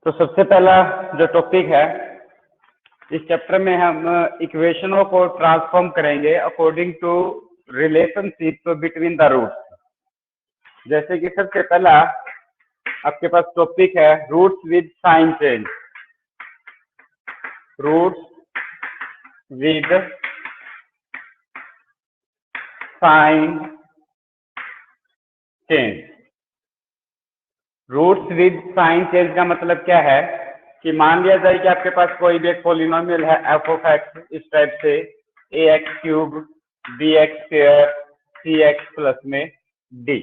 तो सबसे पहला जो टॉपिक है इस चैप्टर में हम इक्वेशनों को ट्रांसफॉर्म करेंगे according to relationship between the roots. जैसे कि सबसे पहला आपके पास टॉपिक है roots with sign change. Roots with sign change. Roots with sign change का मतलब क्या है कि मान लिया जाए कि आपके पास कोई भी एक पॉलिनोमियल है एफ ऑफ एक्स, इस टाइप से A X cube B X square C x plus में डी।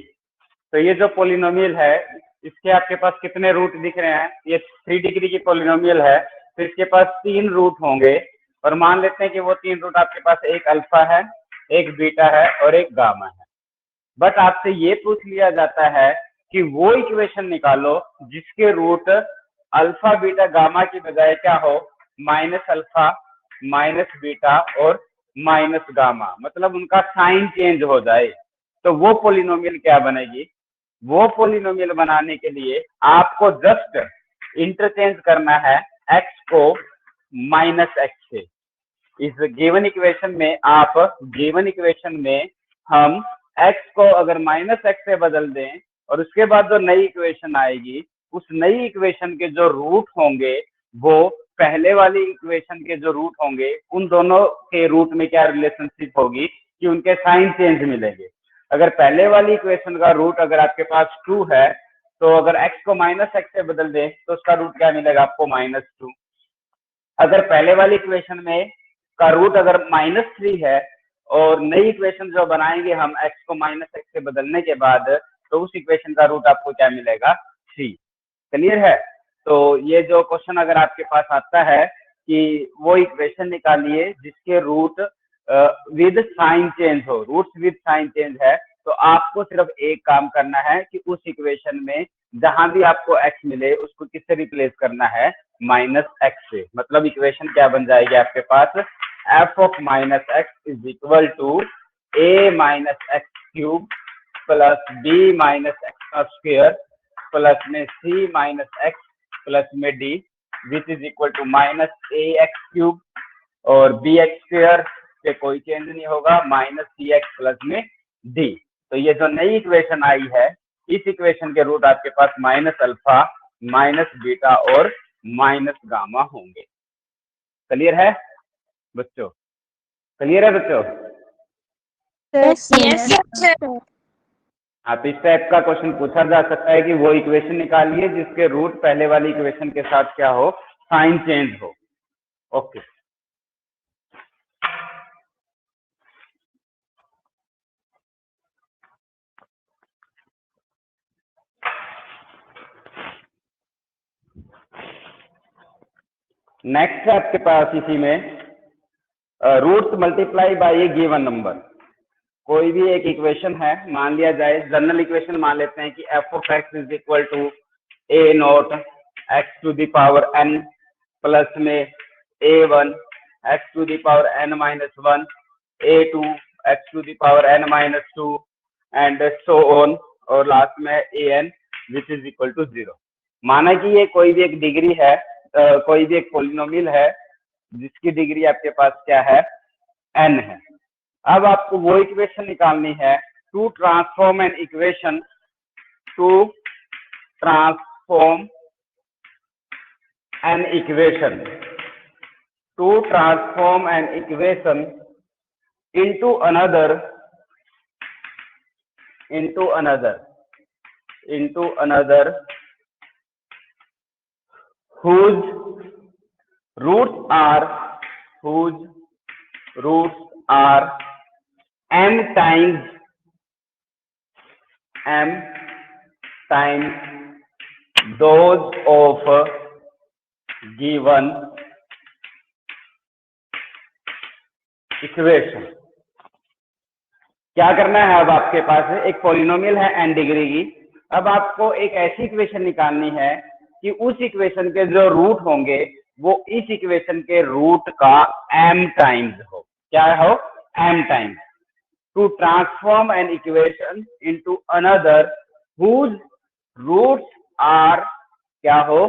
तो ये जो पॉलिनोमियल है इसके आपके पास कितने रूट दिख रहे हैं? ये 3 डिग्री की पॉलिनोमियल है, तो इसके पास 3 रूट होंगे और मान लेते हैं कि वो 3 रूट आपके पास एक अल्फा है, एक बीटा है और एक गामा है। बट आपसे ये पूछ लिया जाता है कि वो इक्वेशन निकालो जिसके रूट अल्फा बीटा गामा की बजाय क्या हो, माइनस अल्फा माइनस बीटा और माइनस गामा, मतलब उनका साइन चेंज हो जाए। तो वो पॉलिनोमियल क्या बनेगी? वो पॉलिनोमियल बनाने के लिए आपको जस्ट इंटरचेंज करना है x को माइनस एक्स से। इस गिवन इक्वेशन में हम x को अगर माइनस एक्स से बदल दें और उसके बाद जो नई इक्वेशन आएगी उस नई इक्वेशन के जो रूट होंगे वो पहले वाली इक्वेशन के जो रूट होंगे उन दोनों के रूट में क्या रिलेशनशिप होगी कि उनके साइन चेंज मिलेंगे। अगर पहले वाली इक्वेशन का रूट अगर आपके पास 2 है तो अगर x को माइनस एक्स से बदल दें तो उसका रूट क्या मिलेगा आपको? -2। अगर पहले वाली इक्वेशन में का रूट अगर -3 है और नई इक्वेशन जो बनाएंगे हम x को माइनस एक्स से बदलने के बाद तो उस इक्वेशन का रूट आपको क्या मिलेगा? 3। क्लियर है? तो ये जो क्वेश्चन अगर आपके पास आता है कि वो इक्वेशन निकालिए जिसके रूट विद साइन चेंज हो, रूट्स विद साइन चेंज है, तो आपको सिर्फ एक काम करना है कि उस इक्वेशन में जहां भी आपको x मिले उसको किससे रिप्लेस करना है? माइनस एक्स से। मतलब इक्वेशन क्या बन जाएगी आपके पास? f of minus x is equal to a minus x cube plus b minus x का स्क्वायर प्लस में c माइनस एक्स प्लस में d which is equal to minus a x cube और b x square से कोई change नहीं होगा minus c x plus में d। तो ये जो नई इक्वेशन आई है इस इक्वेशन के रूट आपके पास माइनस अल्फा माइनस बीटा और माइनस गामा होंगे। क्लियर है बच्चों? क्लियर है बच्चों? आप इस टाइप का क्वेश्चन पूछा जा सकता है कि वो इक्वेशन निकालिए जिसके रूट पहले वाली इक्वेशन के साथ क्या हो? साइन चेंज हो। ओके। नेक्स्ट आपके पास इसी में roots multiply by a given number. कोई भी एक इक्वेशन है, मान लिया जाए जनरल इक्वेशन मान लेते हैं कि f of x is equal to a nought x to the power n plus में a1 x to the power n minus 1 a2 x to the power n minus 2 and so on और last में an which is equal to 0। माना कि ये कोई भी एक degree है, कोई भी एक पॉलिनोमियल है जिसकी डिग्री आपके पास क्या है? n है। अब आपको वो इक्वेशन निकालनी है to transform an equation into another whose roots are m times those of given equation. क्या करना है? अब आपके पास एक पॉलिनोमियल है n डिग्री की। अब आपको एक ऐसी इक्वेशन निकालनी है कि उस इक्वेशन के जो रूट होंगे वो इस इक्वेशन के रूट का m टाइम्स हो। क्या हो? m times. To transform an equation into another whose roots are क्या हो?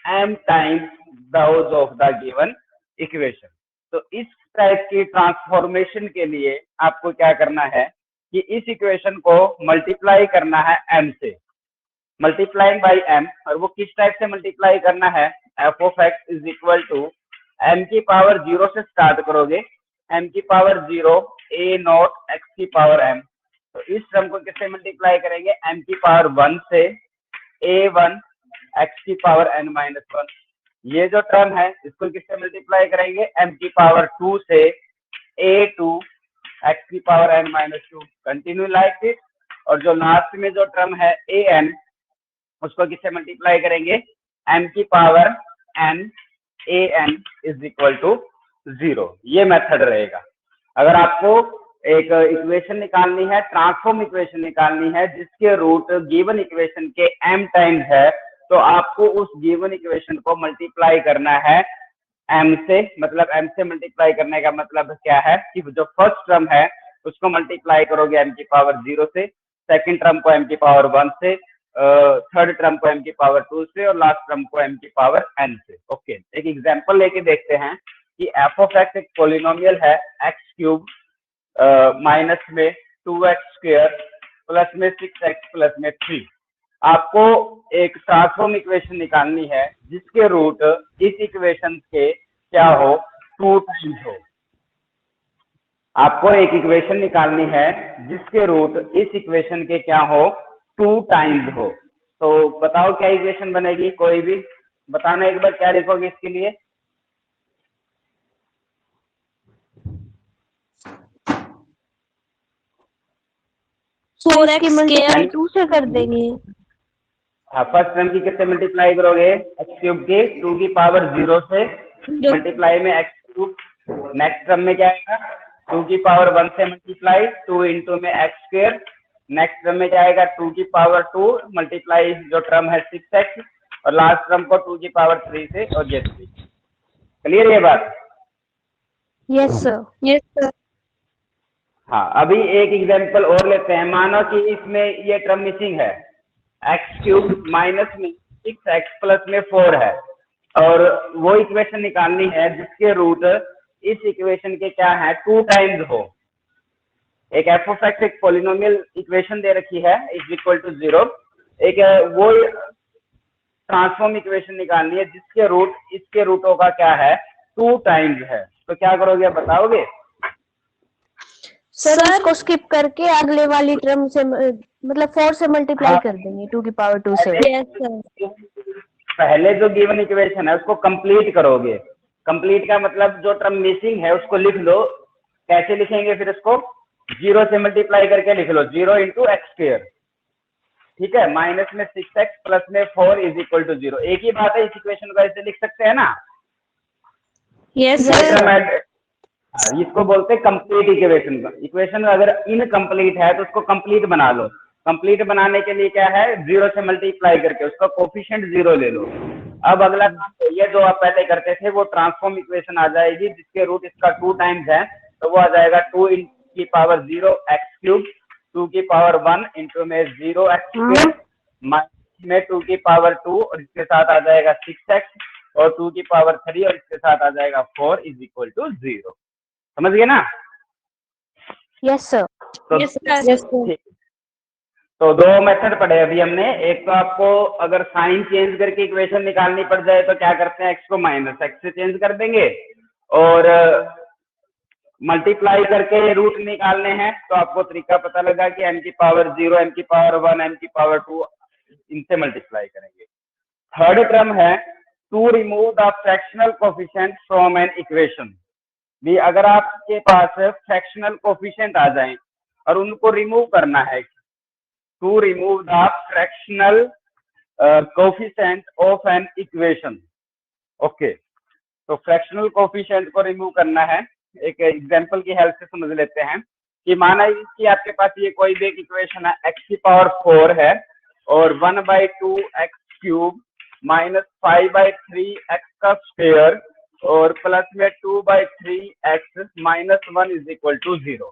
m times those of the given equation. तो इस टाइप की ट्रांसफॉर्मेशन के लिए आपको क्या करना है कि इस इक्वेशन को मल्टीप्लाई करना है m से, मल्टीप्लाइंग बाई m। और वो किस टाइप से मल्टीप्लाई करना है, F of x is equal to m की पावर 0 से स्टार्ट करोगे, m की पावर 0 a नॉट x की पावर m। तो इस टर्म को किससे मल्टीप्लाई करेंगे, m की पावर 1 से a1 x की पावर n माइनस 1। ये जो टर्म है इसको किससे मल्टीप्लाई करेंगे, m की पावर 2 से a2 x की power n minus 2। Continue like this. और जो लास्ट में जो टर्म है an, उसको किससे मल्टीप्लाई करेंगे, m की power n an is equal to 0। ये मेथड रहेगा। अगर आपको एक इक्वेशन निकालनी है, ट्रांसफॉर्म इक्वेशन निकालनी है जिसके रूट गिवन इक्वेशन के m टाइम्स है, तो आपको उस गिवन इक्वेशन को मल्टीप्लाई करना है m से। मतलब m से मल्टीप्लाई करने का मतलब क्या है कि जो फर्स्ट टर्म है उसको मल्टीप्लाई करोगे m की पावर 0 से, सेकंड टर्म को m की पावर 1 से, थर्ड टर्म को m की पावर 2 से, और लास्ट टर्म को m की पावर n से। ओके, एक एग्जांपल लेके देखते हैं कि एफ ऑफ एक्स एक पॉलिनोमियल है, एक्स क्यूब माइनस में 2x² प्लस में 6x प्लस में 3। आपको एक ट्रांसफॉर्म इक्वेशन निकालनी है जिसके रूट इस इक्वेशन के क्या हो, 2 टाइम्स हो। आपको एक इक्वेशन निकालनी है जिसके रूट इस इक्वेशन के क्या हो, 2 टाइम्स हो। तो बताओ क्या इक्वेशन बनेगी, कोई भी बताना एक बार, क्या लिखोगे इसके लिए। 4x मल्टीप्लाई 2 से कर देंगे। हाँ, फर्स्ट टर्म की किससे मल्टीप्लाई करोगे, एक्स क्यूब के 2 की पावर 0 से मल्टीप्लाई में एक्स क्यूब। नेक्स्ट टर्म में क्या आएगा, 2 की पावर 1 से मल्टीप्लाई 2 इंटू में एक्स स्क्वायर। नेक्स्ट टर्म में क्या आएगा, 2 की पावर 2 मल्टीप्लाई जो टर्म है 6x, और लास्ट टर्म को 2 की पावर 3 से, और ये 3। क्लियर ये बात। Yes sir, yes sir. हाँ, अभी एक एग्जांपल और लेते हैं। मानो कि इसमें ये टर्म मिसिंग है, एक्स क्यूब माइनस में 6x प्लस में 4 है, और वो इक्वेशन निकालनी है जिसके रूट इस इक्वेशन के क्या है, 2 टाइम्स हो। एक एफ ऑफ एक्स एक पॉलिनोमियल इक्वेशन दे रखी है इज इक्वल टू 0। एक वो ट्रांसफॉर्म इक्वेशन निकालनी है जिसके रूट इसके रूटों का क्या है, 2 टाइम्स है। तो क्या करोगे, बताओगे। सर इसको स्किप करके अगले वाली टर्म से मतलब 4 से मल्टीप्लाई कर देंगे 2 की पावर 2 से। Yes sir. पहले जो गिवन इक्वेशन है उसको कंप्लीट करोगे। कंप्लीट का मतलब जो टर्म मिसिंग है उसको लिख लो। कैसे लिखेंगे फिर इसको, 0 से मल्टीप्लाई करके लिख लो, 0 इंटू एक्स स्क्वायर। ठीक है, माइनस में 6x प्लस में 4 इज इक्वल टू 0। एक ही बात है, इस इक्वेशन को ऐसे लिख सकते हैं ना। Yes sir. इसको बोलते हैं कंप्लीट इक्वेशन। इक्वेशन अगर इनकम्प्लीट है तो उसको कंप्लीट बना लो। कंप्लीट बनाने के लिए क्या है, 0 से मल्टीप्लाई करके उसका कोफिशिएंट 0 ले लो। अब अगला काम ये जो आप पहले करते थे वो ट्रांसफॉर्म इक्वेशन आ जाएगी जिसके रूट इसका 2 टाइम्स है, तो वो आ जाएगा 2 की पावर 0 एक्स क्यूब 2 की पावर 1 इंटू में 0 एक्स स्क्वायर माइनस में 2 की पावर 2 और इसके साथ आ जाएगा 6x और 2 की पावर 3 और इसके साथ आ जाएगा 4 इज इक्वल टू 0। समझ गए ना। Yes sir. तो यस सर। तो 2 मेथड पढ़े अभी हमने। एक तो आपको अगर साइन चेंज करके इक्वेशन निकालनी पड़ जाए तो क्या करते हैं, एक्स को माइनस एक्स से चेंज कर देंगे, और मल्टीप्लाई करके रूट निकालने हैं तो आपको तरीका पता लगा कि m की पावर 0 m की पावर 1 m की पावर 2 इनसे मल्टीप्लाई करेंगे। थर्ड टर्म है to remove the fractional coefficient from an equation. भी अगर आपके पास फ्रैक्शनल कोफिशिएंट आ जाएं और उनको रिमूव करना है, to remove the fractional coefficient of an equation. Okay, तो फ्रैक्शनल कोफिशिएंट को रिमूव करना है। एक एग्जांपल की हेल्प से समझ लेते हैं कि माना कि आपके पास ये कोई भी एक इक्वेशन है, x की पावर 4 है और 1/2 एक्स क्यूब माइनस 5/3 एक्स का स्क्वायर और प्लस में 2/3 x minus 1 is equal to 0।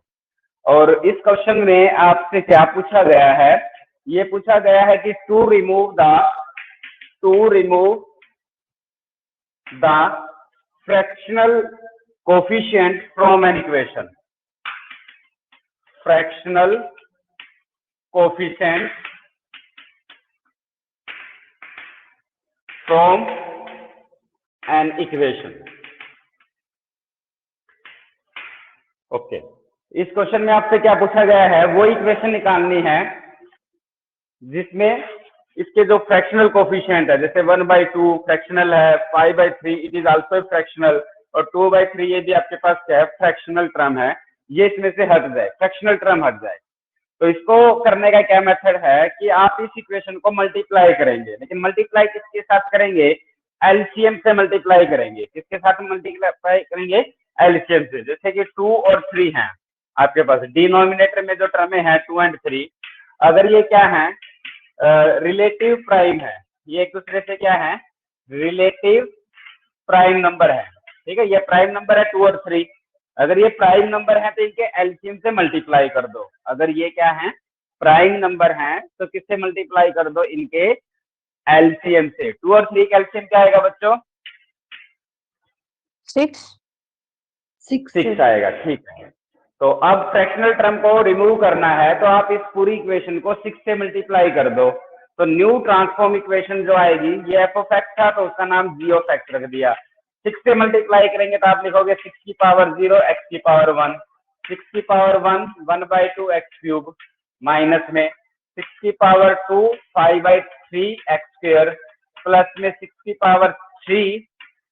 और इस क्वेश्चन में आपसे क्या पूछा गया है, ये पूछा गया है कि to remove the fractional coefficient from an equation, fractional coefficient from an equation. Okay, इस क्वेश्चन में आपसे क्या पूछा गया है, वो इक्वेशन निकालनी है जिसमें इसके जो फ्रैक्शनल कोफिशिएंट है, जैसे 1/2 फ्रैक्शनल है, 5/3 इट इज आल्सो फ्रैक्शनल, और 2/3 ये भी आपके पास क्या है, फ्रैक्शनल टर्म है, ये इसमें से हट जाए, फ्रैक्शनल टर्म हट जाए। तो इसको करने का क्या मेथड है कि आप इस इक्वेशन को मल्टीप्लाई करेंगे, लेकिन मल्टीप्लाई किसके साथ करेंगे, एलसीएम से मल्टीप्लाई करेंगे। किसके साथ मल्टीप्लाई करेंगे, एलसीएम से। जैसे कि 2 और 3 हैं आपके पास, डिनोमिनेटर में जो टर्म है 2 और 3, अगर ये क्या है, रिलेटिव प्राइम है, ये एक दूसरे से क्या है, रिलेटिव प्राइम नंबर है, ठीक है, ये प्राइम नंबर है 2 और 3। अगर ये प्राइम नंबर है तो इनके एलसीएम से मल्टीप्लाई कर दो। अगर ये क्या है, प्राइम नंबर है तो किससे मल्टीप्लाई कर दो, इनके एलसीएम से। 2 और 3 का एलसीएम क्या आएगा बच्चों, 6 आएगा, ठीक है। तो अब फ्रैक्शनल टर्म को रिमूव करना है तो आप इस पूरी इक्वेशन को 6 से मल्टीप्लाई कर दो, तो न्यू ट्रांसफॉर्म इक्वेशन जो आएगी, ये एफ ऑफ एक्स था तो उसका नाम जी ऑफ एक्स रख दिया। 6 से मल्टीप्लाई करेंगे तो आप लिखोगे 6 की पावर 0 x की पावर 1, 6 की पावर 1 1/2 x क्यूब, माइनस में 6 की पावर 2 5/3 x स्क्वायर, प्लस में 6 की पावर 3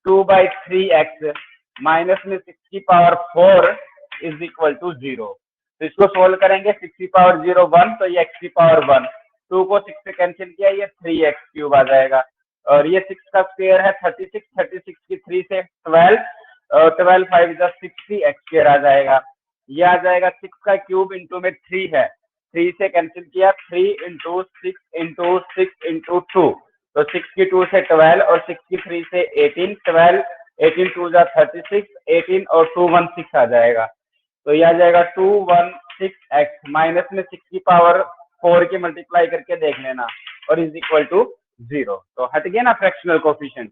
2/3 x, माइनस में 6 की पावर 4 इज इक्वल टू 0। तो इसको सोल्व करेंगे, 6 की पावर 0 1, तो ये x की पावर 1, 2 को 6 से कैंसिल किया, ये 3x क्यूब आ जाएगा, और ये 6 का स्क्वायर है 36, 36 की 3 से 12, और 12 5 जा 60 x स्क्वायर आ जाएगा। ये आ जाएगा 6 का क्यूब इंटू में 3 है, 3 से कैंसिल किया, 3 इंटू 6 इंटू 6 इंटू 2, तो 6 की 2 से 12 और 6 की 3 से 18, 12 18 2 जा 36, 18 और 2 1 6 आ जाएगा। तो ये आ जाएगा 216x, माइनस में 6 की पावर 4 की मल्टीप्लाई करके देख लेना, और इज इक्वल टू 0। तो हट गया ना फ्रैक्शनल कोफिशिएंट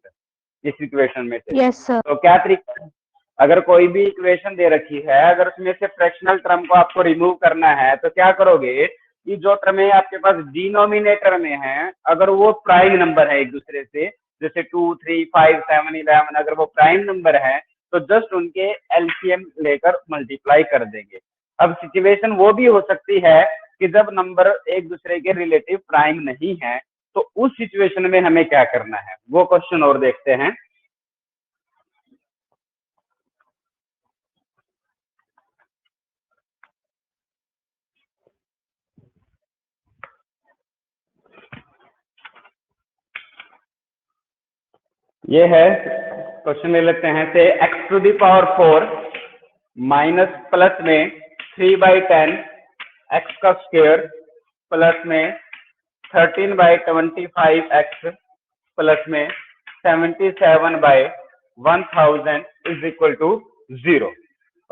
इस इक्वेशन में से। Yes sir. तो क्या तरीका है, अगर कोई भी इक्वेशन दे रखी है, अगर उसमें से फ्रैक्शनल टर्म को आपको रिमूव करना है तो क्या करोगे कि जो टर्म आपके पास डिनोमिनेटर में है, अगर वो प्राइम नंबर है एक दूसरे से, जैसे 2 3 5 7 11, अगर वो प्राइम नंबर है तो जस्ट उनके एलसीएम लेकर मल्टीप्लाई कर देंगे। अब सिचुएशन वो भी हो सकती है कि जब नंबर एक दूसरे के रिलेटिव प्राइम नहीं है, तो उस सिचुएशन में हमें क्या करना है, वो क्वेश्चन और देखते हैं। ये है क्वेश्चन, ले लेते हैं से x to the power 4 minus plus में 3/10 x का स्क्वायर, प्लस में 13/25 x, प्लस में 77/1000 इज इक्वल टू 0।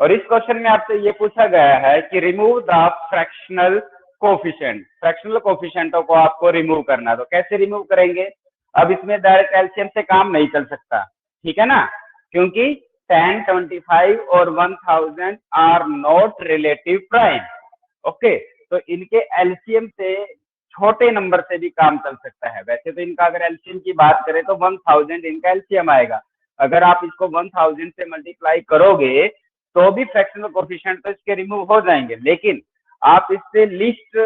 और इस क्वेश्चन में आपसे ये पूछा गया है कि remove the fractional coefficient, fractional कोफिशिएंटों को आपको रिमूव करना है। तो कैसे रिमूव करेंगे, अब इसमें डायरेक्ट एलसीएम से काम नहीं चल सकता, ठीक है ना, क्योंकि 10 25 और 1000 are not relative prime. Okay, तो इनके एलसीएम से छोटे नंबर से भी काम चल सकता है। वैसे तो इनका अगर एलसीएम की बात करें तो 1000 इनका एलसीएम आएगा, अगर आप इसको 1000 से मल्टीप्लाई करोगे तो भी फ्रैक्शनल कोफिशिएंट तो इसके रिमूव हो जाएंगे, लेकिन आप इससे लिस्ट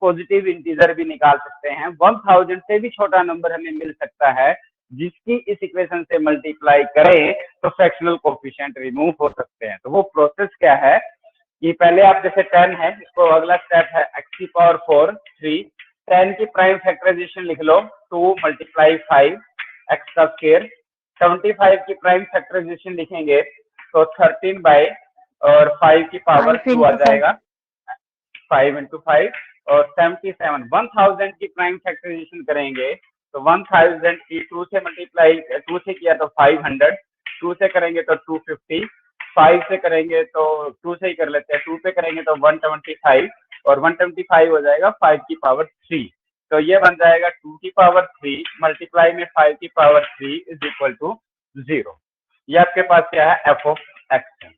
पॉजिटिव इंटीजर भी निकाल सकते हैं। 1000 से भी छोटा नंबर हमें मिल सकता है जिसकी इस इक्वेशन से मल्टीप्लाई करें तो फ्रैक्शनल कोफिशिएंट रिमूव हो सकते हैं। तो वो प्रोसेस क्या है कि पहले आप जैसे 10 है, इसको अगला स्टेप है x की पावर 4 3, 10 की प्राइम फैक्टराइजेशन लिख लो, 2 × 5 x का स्क्वायर, 75 की प्राइम फैक्टराइजेशन लिखेंगे तो 13 और 5 की पावर 2 आ जाएगा, 5 × 5, और 77 1000 की प्राइम फैक्टराइजेशन करेंगे तो 1000 की 2 से मल्टीप्लाई 2 से किया तो 500, 2 से करेंगे तो 250, 5 से करेंगे तो 2 से ही कर लेते हैं, 2 पे करेंगे तो 125, और 125 हो जाएगा 5 की पावर 3। तो ये बन जाएगा 2 की पावर 3 मल्टीप्लाई में 5 की पावर 3 इज इक्वल टू 0। ये आपके पास क्या है, एफ ऑफ एक्स है।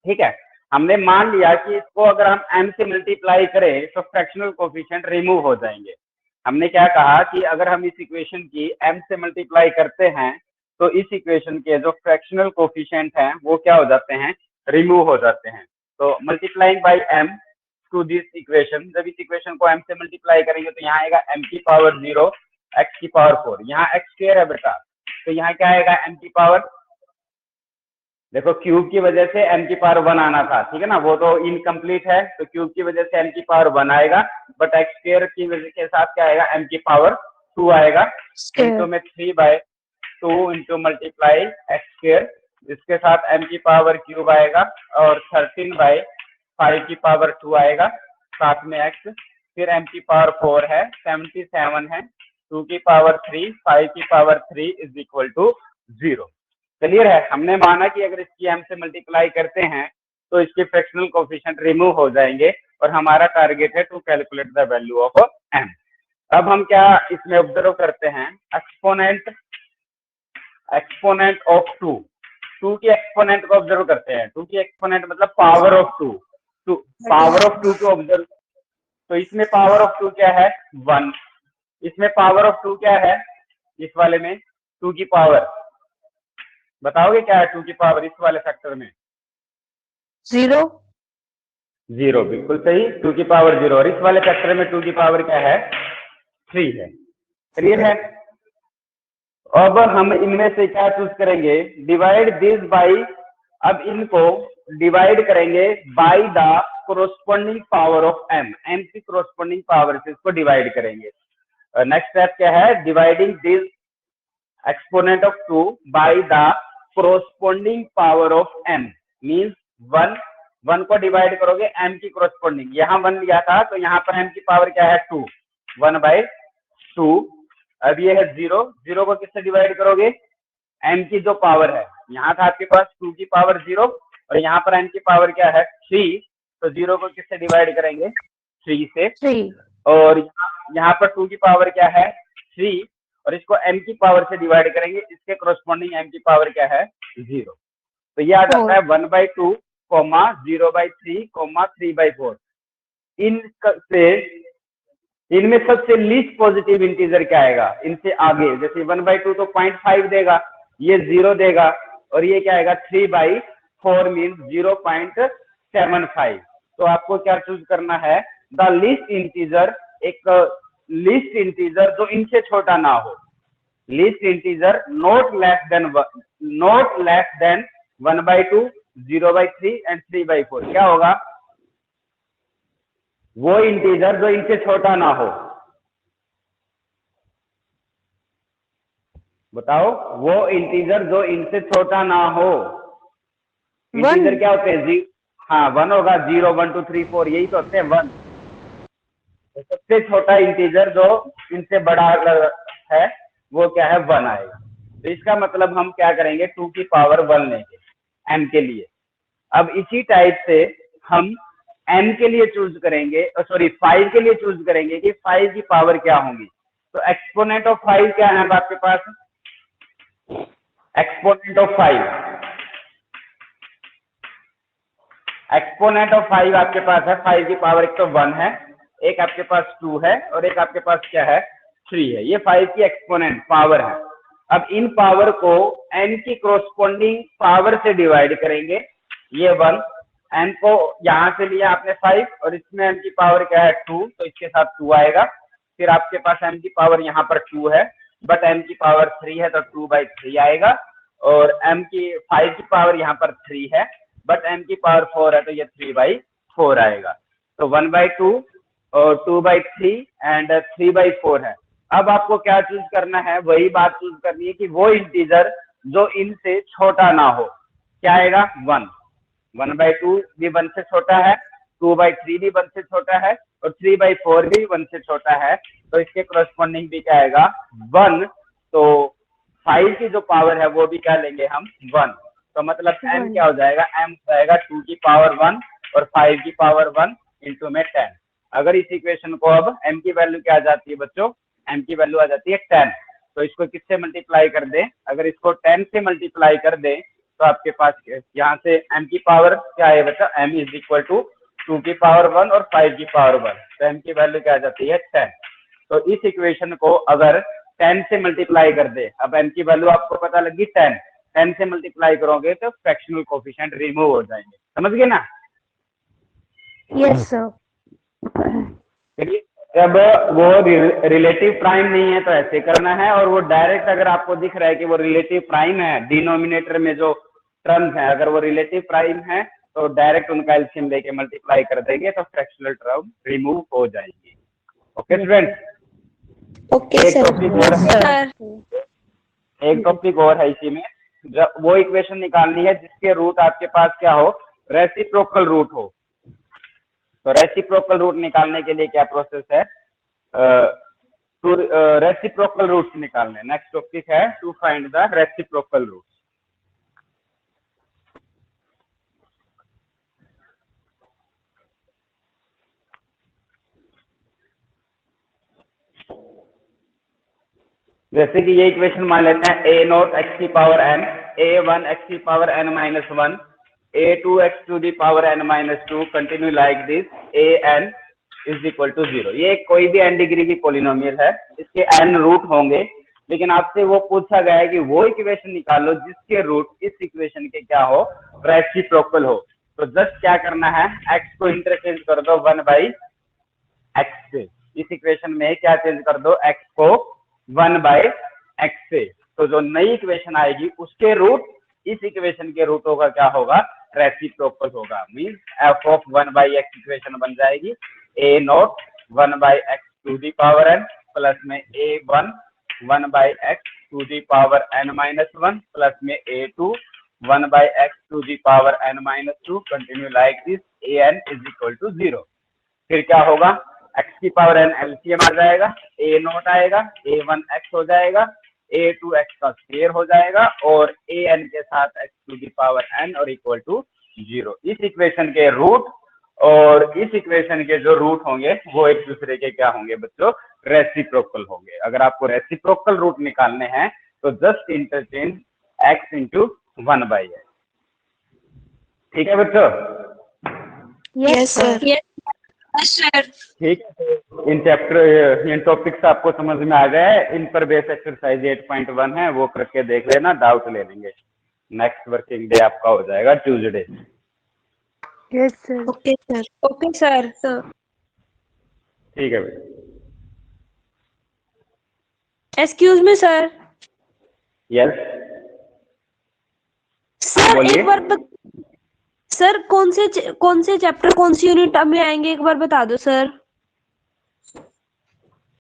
ठीक है, हमने मान लिया कि इसको अगर हम m से मल्टीप्लाई करें तो फ्रैक्शनल कोफिशिएंट रिमूव हो जाएंगे। हमने क्या कहा कि अगर हम इस इक्वेशन की m से मल्टीप्लाई करते हैं तो इस इक्वेशन के जो फ्रैक्शनल कोफिशिएंट हैं वो क्या हो जाते हैं, रिमूव हो जाते हैं। तो multiplying by m to this equation, जब इस इक्वेशन को m से मल्टीप्लाई करेंगे तो यहाँ आएगा m की पावर 0 x की पावर 4, यहाँ x स्क्वायर है बेटा, तो यहाँ क्या आएगा m की पावर, देखो क्यूब की वजह से m की पावर 1 आना था, ठीक है ना, वो तो इनकम्प्लीट है, तो क्यूब की वजह से m की पावर 1 आएगा, बट x स्क्वायर की वजह के साथ क्या आएगा, m की पावर 2 आएगा, इंटू में 3/2 इंटू मल्टीप्लाई x स्क्वायर, इसके साथ m की पावर क्यूब आएगा और 13/5 की पावर 2 आएगा, साथ में x, फिर m की पावर 4 है, 77 है, 2 की पावर 3, 5 की power 3 is equal to 0। Clear है, हमने माना कि अगर इसकी m से मल्टीप्लाई करते हैं तो इसके फ्रैक्शनल कोफिशिएंट रिमूव हो जाएंगे और हमारा टारगेट है to calculate the value of m। अब हम क्या इसमें ऑब्जर्व करते हैं, एक्सपोनेंट ऑफ 2 की एक्सपोनेंट को ऑब्जर्व करते हैं। 2 की एक्सपोनेंट मतलब पावर ऑफ 2, पावर ऑफ 2 को ऑब्जर्व, तो इसमें पावर ऑफ 2 क्या है, 1, इसमें पावर ऑफ 2 क्या है, इस वाले में 2 की पावर, बताओगे क्या है 2 की पावर इस वाले फैक्टर में, 0, बिल्कुल सही, 2 की पावर 0, और इस वाले फैक्टर में 2 की पावर क्या है, 3 है। क्लियर है, अब हम इनमें से क्या चूज करेंगे, डिवाइड दिस बाई, अब इनको डिवाइड करेंगे by the corresponding power of m की कोरोस्पोंडिंग पावर से इसको डिवाइड करेंगे। नेक्स्ट स्टेप क्या है, dividing this exponent of 2 by the corresponding power of m means 1 को डिवाइड करोगे m की कोरोस्पोंडिंग, यहाँ 1 लिया था तो यहाँ पर m की पावर क्या है 2, 1/2, अब ये है 0 को किससे डिवाइड करोगे, m की जो पावर है, यहाँ था आपके पास 2 की पावर 0 और यहाँ पर m की पावर क्या है 3, तो 0 को किससे डिवाइड करेंगे, 3 से, 3, और यहाँ पर 2 की पावर क्या है 3 और इसको m की पावर से डिवाइड करेंगे, इसके कोरोस्पोंडिंग m की पावर क्या है 0, तो ये आ जाता है 1/2, 0/3, 3/4। इनमें सबसे लीस्ट पॉजिटिव इंटीजर क्या आएगा, इनसे आगे, जैसे 1/2 तो 0.5 देगा, ये 0 देगा, और ये क्या आएगा 3/4 मीन 0.75। तो आपको क्या चूज करना है, द लीस्ट इंटीजर, एक लीस्ट इंटीजर जो इनसे छोटा ना हो, least integer not less than 1/2, 0/3 and 3/4। क्या होगा, वो इंटीजर जो इनसे छोटा ना हो, बताओ, वो इंटीजर जो इनसे छोटा ना हो, इंटीजर क्या होते हैं, हाँ 1 होगा, 0, 1, 2, 3, 4 यही तो होते हैं 1। तो सबसे छोटा इंटीजर जो इनसे बड़ा है वो क्या है 1 आएगा। तो इसका मतलब हम क्या करेंगे, 2 की पावर 1 लेंगे m के लिए। अब इसी टाइप से हम m के लिए चूज करेंगे, सॉरी 5 के लिए चूज करेंगे कि 5 की पावर क्या होंगी। तो एक्सपोनेंट ऑफ 5 क्या है आपके पास, एक्सपोनेंट ऑफ 5 आपके पास है, 5 की पावर एक तो 1 है, एक आपके पास 2 है और एक आपके पास क्या है 3 है, ये 5 की एक्सपोनेंट पावर है। अब इन पावर को n की कोरोस्पोंडिंग पावर से डिवाइड करेंगे, ये 1, n को यहाँ से लिया आपने 5 और इसमें m की पावर क्या है 2, तो इसके साथ 2 आएगा, फिर आपके पास m की पावर यहाँ पर 2 है बट m की पावर 3 है तो 2/3 आएगा, और m की 5 की पावर यहाँ पर 3 है बट m की पावर 4 है तो ये 3/4 आएगा। तो 1/2 और 2/3 एंड 3/4 है। अब आपको क्या चूज करना है, वही बात चूज करनी है कि वो इंटीजर जो इनसे छोटा ना हो, क्या आएगा 1, 1/2 भी 1 से छोटा है, 2/3 भी 1 से छोटा है और 3/4 भी 1 से छोटा है, तो इसके कोरस्पोंडिंग भी क्या आएगा 1। तो 5 की जो पावर है वो भी क्या लेंगे हम 1, तो मतलब m क्या हो जाएगा, m हो जाएगा 2 की पावर 1 और 5 की पावर 1 इंटू में 10। अगर इस इक्वेशन को अब m की वैल्यू क्या आ जाती है बच्चों, m की वैल्यू आ जाती है 10। तो इसको किससे मल्टीप्लाई कर दें, अगर इसको 10 से मल्टीप्लाई कर दें तो आपके पास यहाँ से m की पावर क्या है बच्चा, m इज इक्वल टू 2 की पावर 1 और 5 की पावर 1, तो m की वैल्यू क्या आ जाती है 10। तो इस इक्वेशन को अगर 10 से मल्टीप्लाई कर दे, अब m की वैल्यू आपको पता लगी 10 से मल्टीप्लाई करोगे तो फ्रैक्शनल कोफिशिएंट रिमूव हो जाएंगे, समझ गए ना। Yes sir. चलिए, जब वो रिलेटिव प्राइम नहीं है तो ऐसे करना है, और वो डायरेक्ट अगर आपको दिख रहा है कि वो रिलेटिव प्राइम है, डिनोमिनेटर में जो टर्म्स है अगर वो रिलेटिव प्राइम है तो डायरेक्ट उनका एलसीएम लेके मल्टीप्लाई कर देंगे तो फ्रैक्शनल टर्म रिमूव हो जाएगी। ओके स्टूडेंट, ओके एक सर। टॉपिक और है, एक टॉपिक और है इसी में, जब वो इक्वेशन निकालनी है जिसके रूट आपके पास क्या हो, रेसिप्रोकल रूट हो। तो रेसिप्रोकल रूट निकालने के लिए क्या प्रोसेस है, टू रेसिप्रोकल रूट्स निकालने। नेक्स्ट टॉपिक है to find the reciprocal root. जैसे कि ये इक्वेशन मान लेते हैं a नॉट x की पावर n, a1 x की power n minus 1, a2 x to the power n minus 2, continue like this, an is equal to 0। ये कोई भी n डिग्री की पॉलिनोमियल है, इसके n रूट होंगे, लेकिन आपसे वो पूछा गया है कि वो इक्वेशन निकालो जिसके रूट इस इक्वेशन के क्या हो, रेसिप्रोकल हो। तो जस्ट क्या करना है, x को इंटरचेंज कर दो 1 बाई x से, इस इक्वेशन में क्या चेंज कर दो, x को 1 बाई x से, तो जो नई इक्वेशन आएगी उसके रूट इस इक्वेशन के रूटों का क्या होगा, रेसिप्रोकल होगा। Means f of 1 by x equation बन जाएगी a nought 1 by x to the power n plus में a1 1 by x to the power n minus 1 plus में a2 1 by x to the power n minus 2, continue like this, an is equal to 0। फिर क्या होगा, x की power n LCM आ जाएगा, a not आएगा, a1 x हो जाएगा, a2 x का स्क्वायर हो जाएगा, और an के साथ x to the power n और इक्वल टू 0। इस इक्वेशन के रूट और इस इक्वेशन के जो रूट होंगे वो एक दूसरे के क्या होंगे बच्चों, रेसिप्रोकल होंगे। अगर आपको रेसिप्रोकल रूट निकालने हैं तो just interchange x into 1 by x। ठीक है बच्चों, यस सर। ठीक है। इन चैप्टर इन टॉपिक्स आपको समझ में आ गए, इन पर बेस एक्सरसाइज 8.1 है, वो करके देख लेना, डाउट ले लेंगे। नेक्स्ट वर्किंग डे आपका हो जाएगा Tuesday. Yes sir. Okay sir. Okay sir. ठीक है भाई। Excuse me sir. Yes sir बोलिए। एक बार सर कौन से चैप्टर कौन सी यूनिट में आएंगे, एक बार बता दो सर।